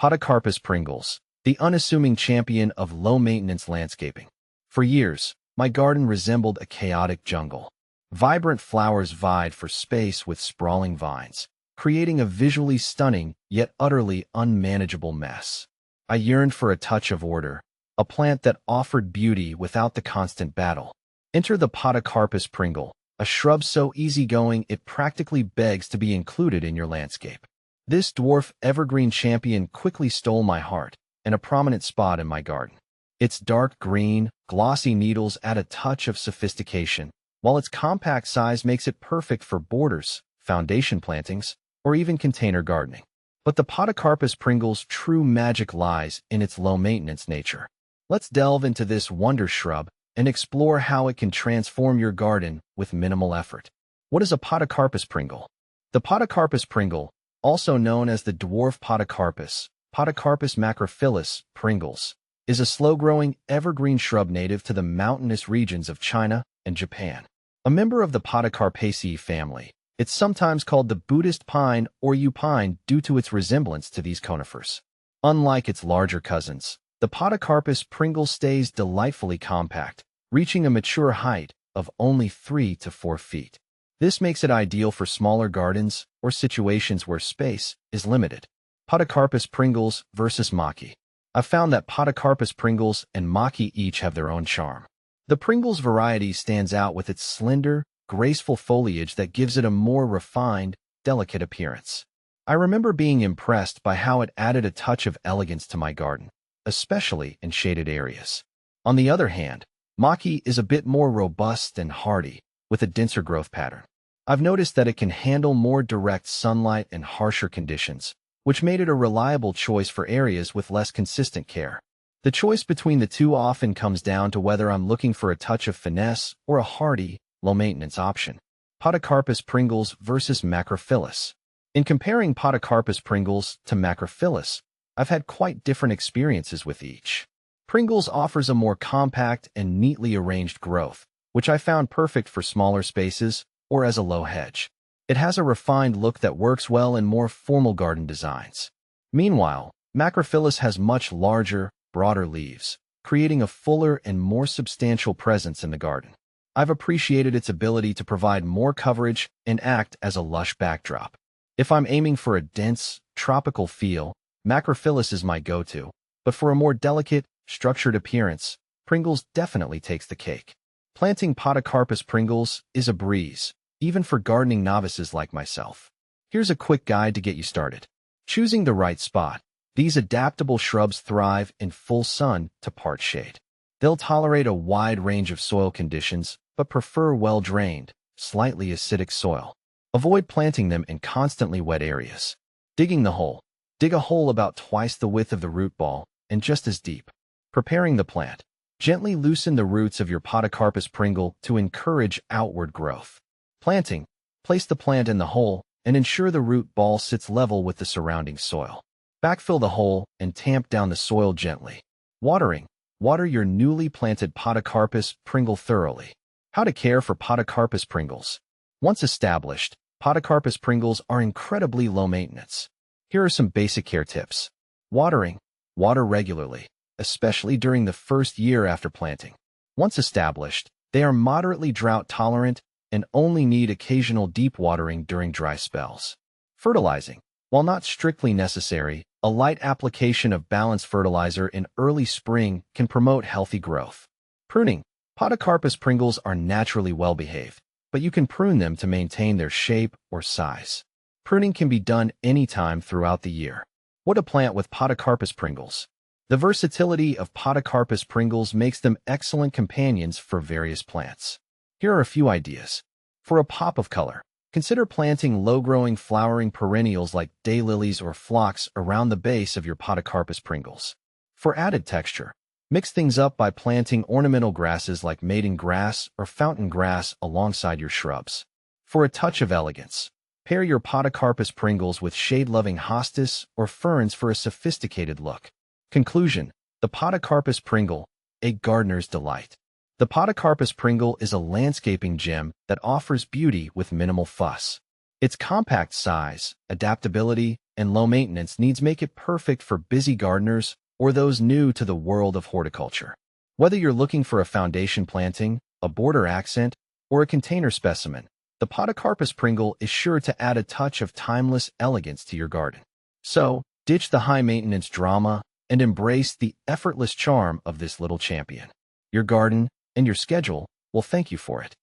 Podocarpus Pringles, the unassuming champion of low-maintenance landscaping. For years, my garden resembled a chaotic jungle. Vibrant flowers vied for space with sprawling vines, creating a visually stunning yet utterly unmanageable mess. I yearned for a touch of order, a plant that offered beauty without the constant battle. Enter the Podocarpus Pringle, a shrub so easygoing it practically begs to be included in your landscape. This dwarf evergreen champion quickly stole my heart and a prominent spot in my garden. Its dark green, glossy needles add a touch of sophistication, while its compact size makes it perfect for borders, foundation plantings, or even container gardening. But the Podocarpus Pringle's true magic lies in its low-maintenance nature. Let's delve into this wonder shrub and explore how it can transform your garden with minimal effort. What is a Podocarpus Pringle? The Podocarpus Pringle, also known as the dwarf Podocarpus, Podocarpus macrophyllus, Pringles, is a slow-growing, evergreen shrub native to the mountainous regions of China and Japan. A member of the Podocarpaceae family, it's sometimes called the Buddhist pine or yew pine due to its resemblance to these conifers. Unlike its larger cousins, the Podocarpus Pringle stays delightfully compact, reaching a mature height of only 3 to 4 feet. This makes it ideal for smaller gardens or situations where space is limited. Podocarpus Pringles versus Maki. I've found that Podocarpus Pringles and Maki each have their own charm. The Pringles variety stands out with its slender, graceful foliage that gives it a more refined, delicate appearance. I remember being impressed by how it added a touch of elegance to my garden, especially in shaded areas. On the other hand, Maki is a bit more robust and hardy, with a denser growth pattern. I've noticed that it can handle more direct sunlight and harsher conditions, which made it a reliable choice for areas with less consistent care. The choice between the two often comes down to whether I'm looking for a touch of finesse or a hardy, low-maintenance option. Podocarpus Pringles versus Macrophyllus. In comparing Podocarpus Pringles to Macrophyllus, I've had quite different experiences with each. Pringles offers a more compact and neatly arranged growth, which I found perfect for smaller spaces or as a low hedge. It has a refined look that works well in more formal garden designs. Meanwhile, Macrophyllus has much larger, broader leaves, creating a fuller and more substantial presence in the garden. I've appreciated its ability to provide more coverage and act as a lush backdrop. If I'm aiming for a dense, tropical feel, Macrophyllus is my go-to, but for a more delicate, structured appearance, Pringles definitely takes the cake. Planting Podocarpus Pringles is a breeze, even for gardening novices like myself. Here's a quick guide to get you started. Choosing the right spot. These adaptable shrubs thrive in full sun to part shade. They'll tolerate a wide range of soil conditions, but prefer well-drained, slightly acidic soil. Avoid planting them in constantly wet areas. Digging the hole. Dig a hole about twice the width of the root ball and just as deep. Preparing the plant. Gently loosen the roots of your Podocarpus Pringle to encourage outward growth. Planting. Place the plant in the hole and ensure the root ball sits level with the surrounding soil. Backfill the hole and tamp down the soil gently. Watering. Water your newly planted Podocarpus Pringle thoroughly. How to care for Podocarpus Pringles. Once established, Podocarpus Pringles are incredibly low maintenance. Here are some basic care tips. Watering. Water regularly, especially during the first year after planting. Once established, they are moderately drought tolerant and only need occasional deep watering during dry spells. Fertilizing. While not strictly necessary, a light application of balanced fertilizer in early spring can promote healthy growth. Pruning. Podocarpus Pringles are naturally well-behaved, but you can prune them to maintain their shape or size. Pruning can be done anytime throughout the year. What to plant with Podocarpus Pringles. The versatility of Podocarpus Pringles makes them excellent companions for various plants. Here are a few ideas. For a pop of color, consider planting low-growing flowering perennials like daylilies or phlox around the base of your Podocarpus Pringles. For added texture, mix things up by planting ornamental grasses like maiden grass or fountain grass alongside your shrubs. For a touch of elegance, pair your Podocarpus Pringles with shade-loving hostas or ferns for a sophisticated look. Conclusion. The Podocarpus Pringle, a gardener's delight. The Podocarpus Pringle is a landscaping gem that offers beauty with minimal fuss. Its compact size, adaptability, and low maintenance needs make it perfect for busy gardeners or those new to the world of horticulture. Whether you're looking for a foundation planting, a border accent, or a container specimen, the Podocarpus Pringle is sure to add a touch of timeless elegance to your garden. So, ditch the high-maintenance drama and embrace the effortless charm of this little champion. Your garden and your schedule will thank you for it.